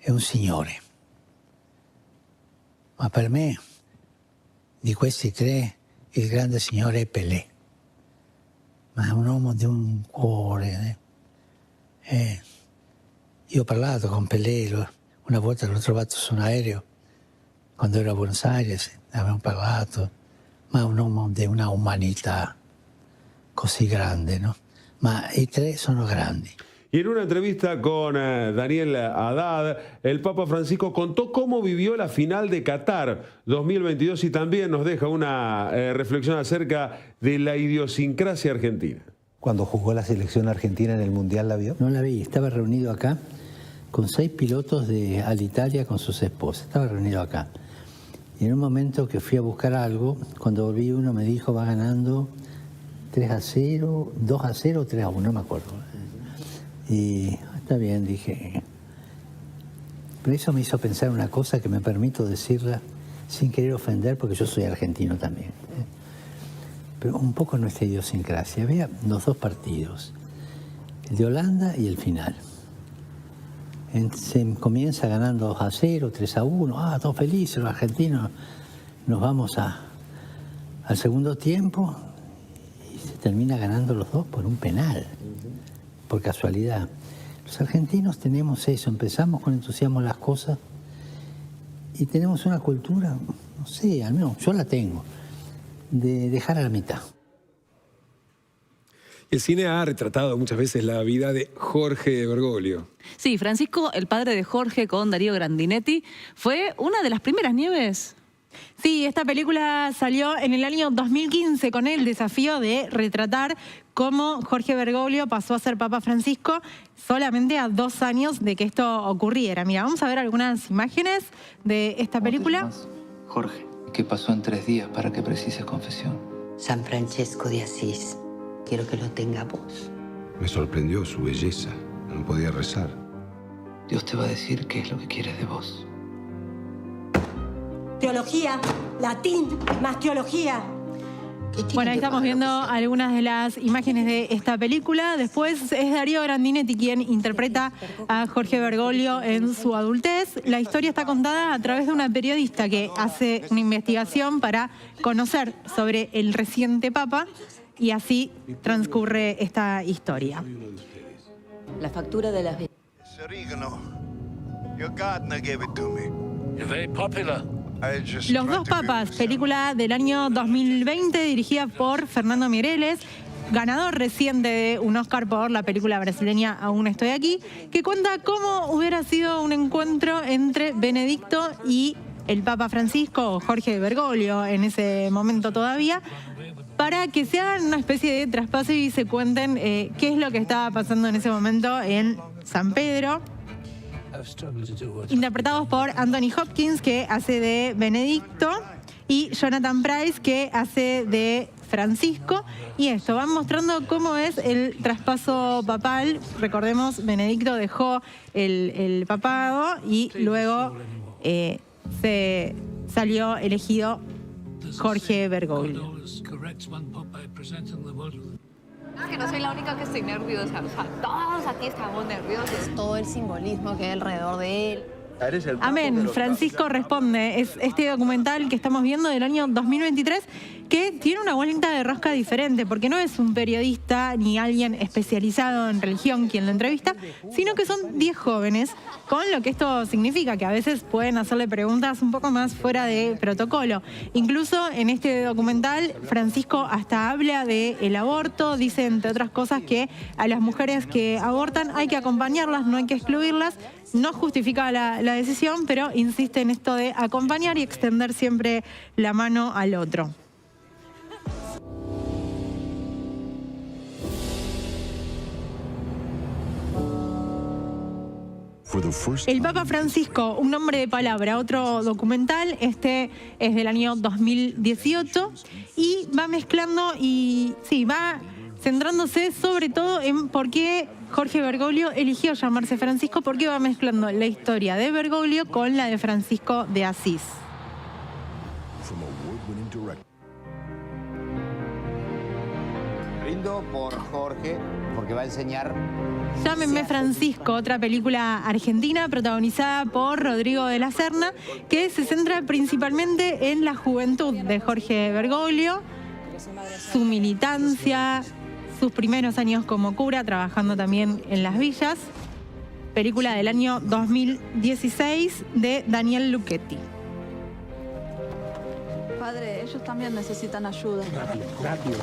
un signore. Ma per me, di questi tre, il grande signore è Pelé. Ma è un uomo di un cuore. Io ho parlato con Pelé, una volta l'ho trovato su un aereo, quando ero a Buenos Aires, abbiamo parlato, ma è un uomo di una umanità così grande, no? Ma i tre sono grandi. Y en una entrevista con Daniel Haddad, el Papa Francisco contó cómo vivió la final de Qatar 2022 y también nos deja una reflexión acerca de la idiosincrasia argentina. Cuando jugó la selección argentina en el Mundial, ¿la vio? No la vi, estaba reunido acá con 6 pilotos de Alitalia con sus esposas, estaba reunido acá. Y en un momento que fui a buscar algo, cuando volví uno me dijo va ganando 3-0, 2-0, 3-1, no me acuerdo. Y está bien, dije. Pero eso me hizo pensar una cosa que me permito decirla sin querer ofender, porque yo soy argentino también. Pero un poco nuestra idiosincrasia. Había los dos partidos, el de Holanda y el final. Se comienza ganando 2-0, 3-1, todos felices, los argentinos. Nos vamos al segundo tiempo y se termina ganando los dos por un penal. Por casualidad. Los argentinos tenemos eso, empezamos con entusiasmo las cosas y tenemos una cultura, no sé, al menos yo la tengo, de dejar a la mitad. El cine ha retratado muchas veces la vida de Jorge Bergoglio. Sí, Francisco, el padre de Jorge con Darío Grandinetti, fue una de las primeras Nieves. Sí, esta película salió en el año 2015 con el desafío de retratar cómo Jorge Bergoglio pasó a ser Papa Francisco solamente a 2 años de que esto ocurriera. Mira, vamos a ver algunas imágenes de esta película. Jorge, ¿qué pasó en 3 días para que precises confesión? San Francesco de Asís, quiero que lo tenga vos. Me sorprendió su belleza, no podía rezar. Dios te va a decir qué es lo que quiere de vos. Teología, latín, más teología. Bueno, ahí estamos viendo algunas de las imágenes de esta película. Después es Darío Grandinetti quien interpreta a Jorge Bergoglio en su adultez. La historia está contada a través de una periodista que hace una investigación para conocer sobre el reciente Papa y así transcurre esta historia. La factura de las... Oregano. Your gardener gave it to me. You're very popular. Los dos papas, película del año 2020 dirigida por Fernando Meirelles, ganador reciente de un Oscar por la película brasileña Aún estoy aquí, que cuenta cómo hubiera sido un encuentro entre Benedicto y el Papa Francisco, o Jorge Bergoglio en ese momento todavía, para que se hagan una especie de traspaso y se cuenten qué es lo que estaba pasando en ese momento en San Pedro, interpretados por Anthony Hopkins, que hace de Benedicto, y Jonathan Pryce, que hace de Francisco. Y esto, van mostrando cómo es el traspaso papal. Recordemos, Benedicto dejó el papado y luego se salió elegido Jorge Bergoglio. Que no soy la única que estoy nerviosa, o sea, todos aquí estamos nerviosos. Todo el simbolismo que hay alrededor de él. Amén. Francisco responde. Es este documental que estamos viendo del año 2023 que tiene una vuelta de rosca diferente, porque no es un periodista ni alguien especializado en religión quien lo entrevista, sino que son 10 jóvenes, con lo que esto significa, que a veces pueden hacerle preguntas un poco más fuera de protocolo. Incluso en este documental, Francisco hasta habla del aborto, dice entre otras cosas que a las mujeres que abortan hay que acompañarlas, no hay que excluirlas. No justifica la decisión, pero insiste en esto de acompañar y extender siempre la mano al otro. El Papa Francisco, un hombre de palabra, otro documental, este es del año 2018 y va mezclando y sí, va centrándose sobre todo en por qué Jorge Bergoglio eligió llamarse Francisco, porque va mezclando la historia de Bergoglio con la de Francisco de Asís. Brindo por Jorge, porque va a enseñar... Llámenme Francisco, otra película argentina protagonizada por Rodrigo de la Serna, que se centra principalmente en la juventud de Jorge Bergoglio, su militancia, sus primeros años como cura, trabajando también en las villas. Película del año 2016 de Daniel Lucchetti. Padre, ellos también necesitan ayuda. Rápido.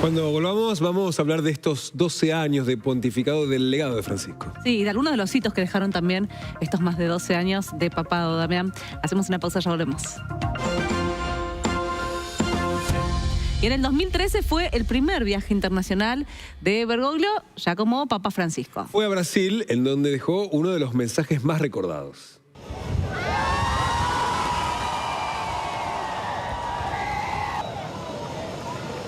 Cuando volvamos, vamos a hablar de estos 12 años de pontificado del legado de Francisco. Sí, de algunos de los hitos que dejaron también estos más de 12 años de papado, Damián. Hacemos una pausa, ya volvemos. Y en el 2013 fue el primer viaje internacional de Bergoglio, ya como Papa Francisco. Fue a Brasil, en donde dejó uno de los mensajes más recordados.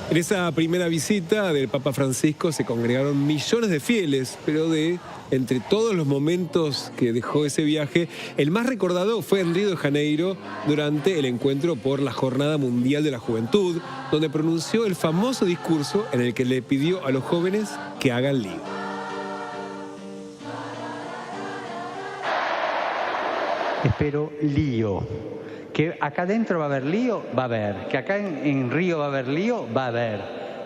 En esa primera visita del Papa Francisco se congregaron millones de fieles, pero de entre todos los momentos que dejó ese viaje, el más recordado fue en Río de Janeiro durante el encuentro por la Jornada Mundial de la Juventud, donde pronunció el famoso discurso en el que le pidió a los jóvenes que hagan lío. Espero lío. Que acá adentro va a haber lío, va a haber. Que acá en Río va a haber lío, va a haber.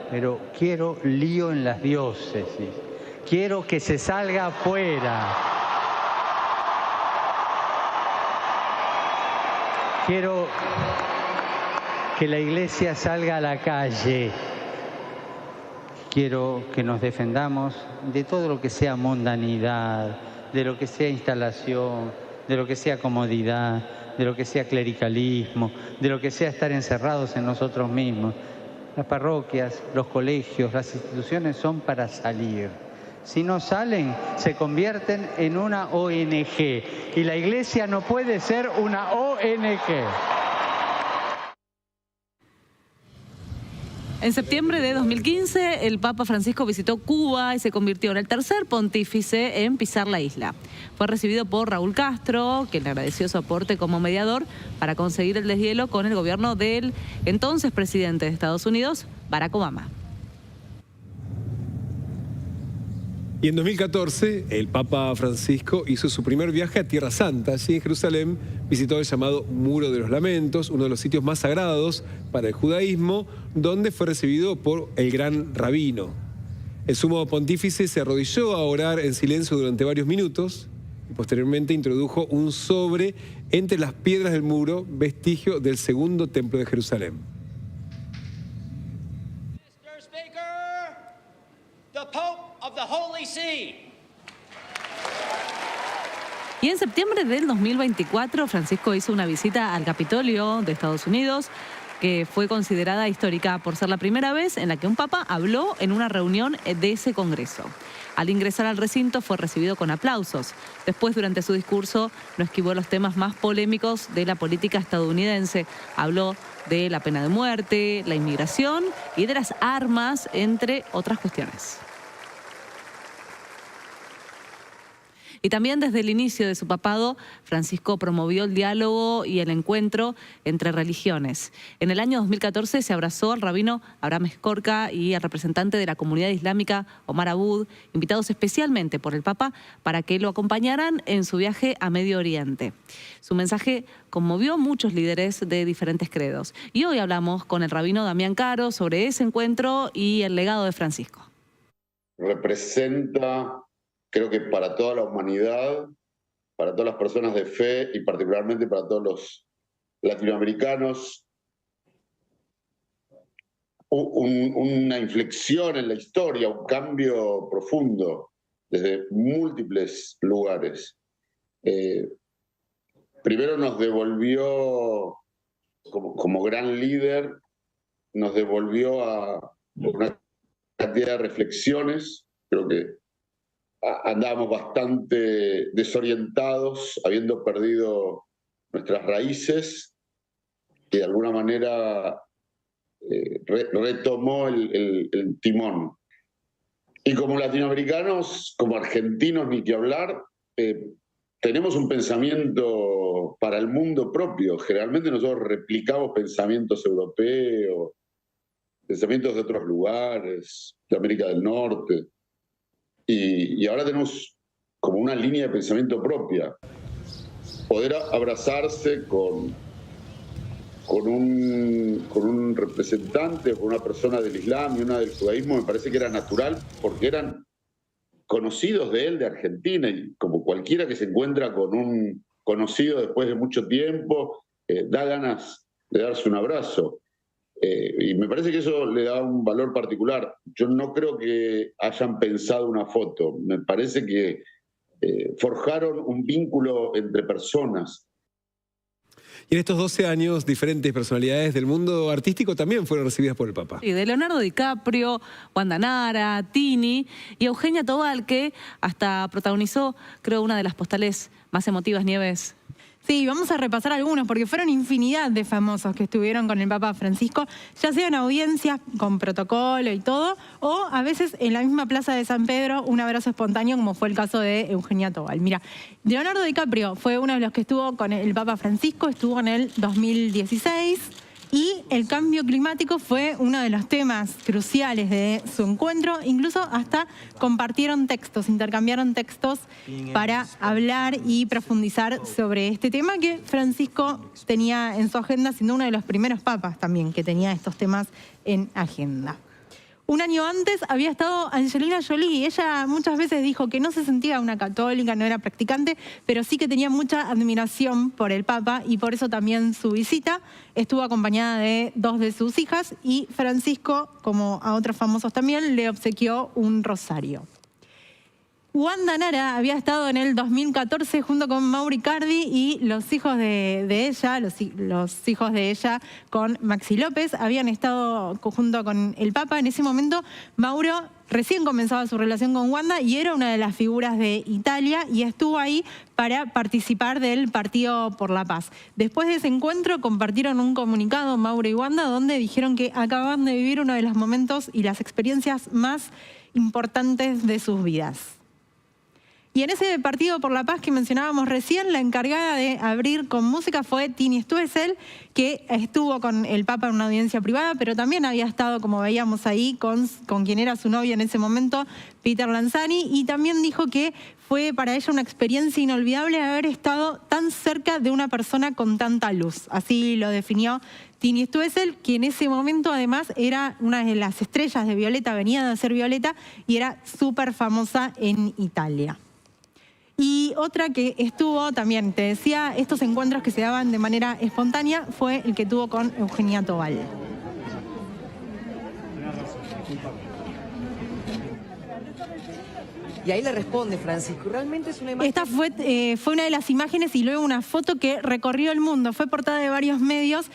Pero quiero lío en las diócesis. Quiero que se salga afuera. Quiero que la iglesia salga a la calle. Quiero que nos defendamos de todo lo que sea mundanidad, de lo que sea instalación, de lo que sea comodidad, de lo que sea clericalismo, de lo que sea estar encerrados en nosotros mismos. Las parroquias, los colegios, las instituciones son para salir. Si no salen, se convierten en una ONG. Y la iglesia no puede ser una ONG. En septiembre de 2015, el Papa Francisco visitó Cuba y se convirtió en el tercer pontífice en pisar la isla. Fue recibido por Raúl Castro, quien le agradeció su aporte como mediador para conseguir el deshielo con el gobierno del entonces presidente de Estados Unidos, Barack Obama. Y en 2014, el Papa Francisco hizo su primer viaje a Tierra Santa. Allí en Jerusalén visitó el llamado Muro de los Lamentos, uno de los sitios más sagrados para el judaísmo, donde fue recibido por el gran rabino. El sumo pontífice se arrodilló a orar en silencio durante varios minutos. y posteriormente introdujo un sobre entre las piedras del muro, vestigio del segundo templo de Jerusalén. Mr. Speaker, the Pope of the Holy See. Y en septiembre del 2024, Francisco hizo una visita al Capitolio de Estados Unidos, que fue considerada histórica por ser la primera vez en la que un papa habló en una reunión de ese Congreso. Al ingresar al recinto fue recibido con aplausos. Después, durante su discurso, no esquivó los temas más polémicos de la política estadounidense. Habló de la pena de muerte, la inmigración y de las armas, entre otras cuestiones. Y también desde el inicio de su papado, Francisco promovió el diálogo y el encuentro entre religiones. En el año 2014 se abrazó al rabino Abraham Skorka y al representante de la comunidad islámica Omar Abud, invitados especialmente por el Papa para que lo acompañaran en su viaje a Medio Oriente. Su mensaje conmovió a muchos líderes de diferentes credos. Y hoy hablamos con el rabino Damián Caro sobre ese encuentro y el legado de Francisco. Representa, creo que para toda la humanidad, para todas las personas de fe y particularmente para todos los latinoamericanos, una inflexión en la historia, un cambio profundo desde múltiples lugares. Primero nos devolvió, como gran líder, nos devolvió a una cantidad de reflexiones. Creo que andábamos bastante desorientados, habiendo perdido nuestras raíces, y de alguna manera retomó el timón. Y como latinoamericanos, como argentinos, ni que hablar, tenemos un pensamiento para el mundo propio. Generalmente nosotros replicamos pensamientos europeos, pensamientos de otros lugares, de América del Norte. Y ahora tenemos como una línea de pensamiento propia. Poder abrazarse con un representante, con una persona del Islam y una del judaísmo, me parece que era natural, porque eran conocidos de él, de Argentina, y como cualquiera que se encuentra con un conocido después de mucho tiempo, da ganas de darse un abrazo. Y me parece que eso le da un valor particular. Yo no creo que hayan pensado una foto. Me parece que forjaron un vínculo entre personas. Y en estos 12 años, diferentes personalidades del mundo artístico también fueron recibidas por el Papa. Y de Leonardo DiCaprio, Wanda Nara, Tini y Eugenia Tobal, que hasta protagonizó, creo, una de las postales más emotivas, Nieves. Sí, vamos a repasar algunos, porque fueron infinidad de famosos que estuvieron con el Papa Francisco, ya sea en audiencias con protocolo y todo, o a veces en la misma Plaza de San Pedro, un abrazo espontáneo, como fue el caso de Eugenia Tobal. Mira, Leonardo DiCaprio fue uno de los que estuvo con el Papa Francisco, estuvo en el 2016, y el cambio climático fue uno de los temas cruciales de su encuentro. Incluso hasta compartieron textos, intercambiaron textos para hablar y profundizar sobre este tema que Francisco tenía en su agenda, siendo uno de los primeros papas también que tenía estos temas en agenda. Un año antes había estado Angelina Jolie. Ella muchas veces dijo que no se sentía una católica, no era practicante, pero sí que tenía mucha admiración por el Papa, y por eso también su visita estuvo acompañada de 2 de sus hijas, y Francisco, como a otros famosos también, le obsequió un rosario. Wanda Nara había estado en el 2014 junto con Mauro Icardi y los hijos de ella, los hijos de ella con Maxi López, habían estado junto con el Papa. En ese momento Mauro recién comenzaba su relación con Wanda y era una de las figuras de Italia, y estuvo ahí para participar del Partido por la Paz. Después de ese encuentro compartieron un comunicado, Mauro y Wanda, donde dijeron que acababan de vivir uno de los momentos y las experiencias más importantes de sus vidas. Y en ese Partido por la Paz que mencionábamos recién, la encargada de abrir con música fue Tini Stoessel, que estuvo con el Papa en una audiencia privada, pero también había estado, como veíamos ahí, con quien era su novia en ese momento, Peter Lanzani, y también dijo que fue para ella una experiencia inolvidable haber estado tan cerca de una persona con tanta luz. Así lo definió Tini Stoessel, que en ese momento además era una de las estrellas de Violeta, venía de hacer Violeta y era súper famosa en Italia. Y otra que estuvo también, te decía, estos encuentros que se daban de manera espontánea, fue el que tuvo con Eugenia Tobal. Y ahí le responde Francisco. Realmente es una imagen... Esta fue una de las imágenes y luego una foto que recorrió el mundo. Fue portada de varios medios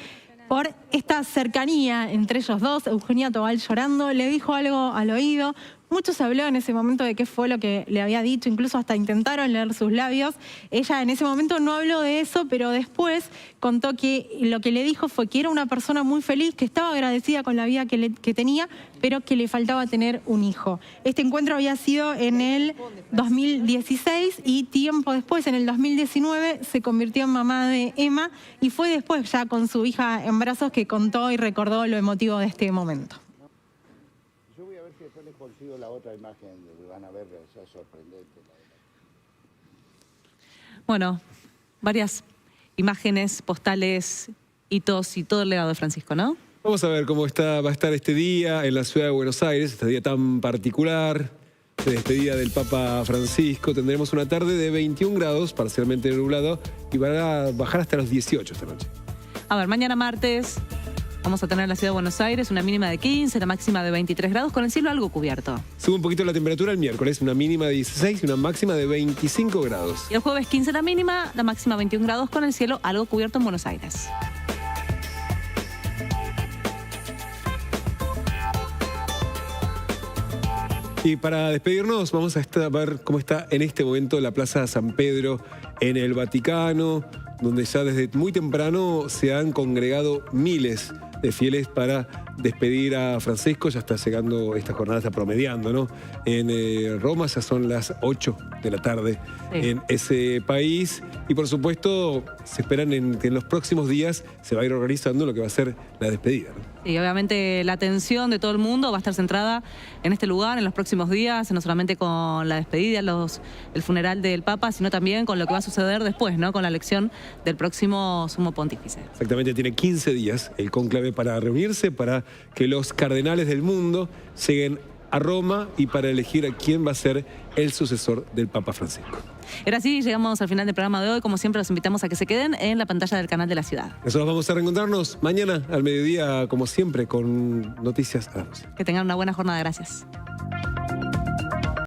por esta cercanía entre ellos dos. Eugenia Tobal llorando, le dijo algo al oído. Mucho se habló en ese momento de qué fue lo que le había dicho, incluso hasta intentaron leer sus labios. Ella en ese momento no habló de eso, pero después contó que lo que le dijo fue que era una persona muy feliz, que estaba agradecida con la vida que tenía, pero que le faltaba tener un hijo. Este encuentro había sido en el 2016 y tiempo después, en el 2019, se convirtió en mamá de Emma y fue después ya con su hija en brazos que contó y recordó lo emotivo de este momento. Después les consigo la otra imagen que van a ver, es sorprendente. Bueno, varias imágenes, postales, hitos y todo el legado de Francisco, ¿no? Vamos a ver cómo va a estar este día en la ciudad de Buenos Aires, este día tan particular, de despedida del Papa Francisco. Tendremos una tarde de 21 grados, parcialmente nublado, y van a bajar hasta los 18 esta noche. A ver, mañana martes vamos a tener en la ciudad de Buenos Aires una mínima de 15, la máxima de 23 grados, con el cielo algo cubierto. Sube un poquito la temperatura el miércoles, una mínima de 16 y una máxima de 25 grados. Y el jueves 15 la mínima, la máxima 21 grados, con el cielo algo cubierto en Buenos Aires. Y para despedirnos vamos a ver cómo está en este momento la Plaza San Pedro en el Vaticano, donde ya desde muy temprano se han congregado miles de fieles para despedir a Francisco. Ya está llegando, esta jornada está promediando, ¿no? En Roma ya son las 8 de la tarde en ese país. Y por supuesto se esperan que en los próximos días se va a ir organizando lo que va a ser la despedida, ¿no? Y obviamente la atención de todo el mundo va a estar centrada en este lugar en los próximos días, no solamente con la despedida, el funeral del Papa, sino también con lo que va a suceder después, ¿no? Con la elección del próximo sumo pontífice. Exactamente, tiene 15 días el cónclave para reunirse, para que los cardenales del mundo lleguen a Roma y para elegir a quién va a ser el sucesor del Papa Francisco. Era así, llegamos al final del programa de hoy. Como siempre, los invitamos a que se queden en la pantalla del canal de la ciudad. Nosotros vamos a reencontrarnos mañana al mediodía, como siempre, con noticias a la noche. Que tengan una buena jornada. Gracias.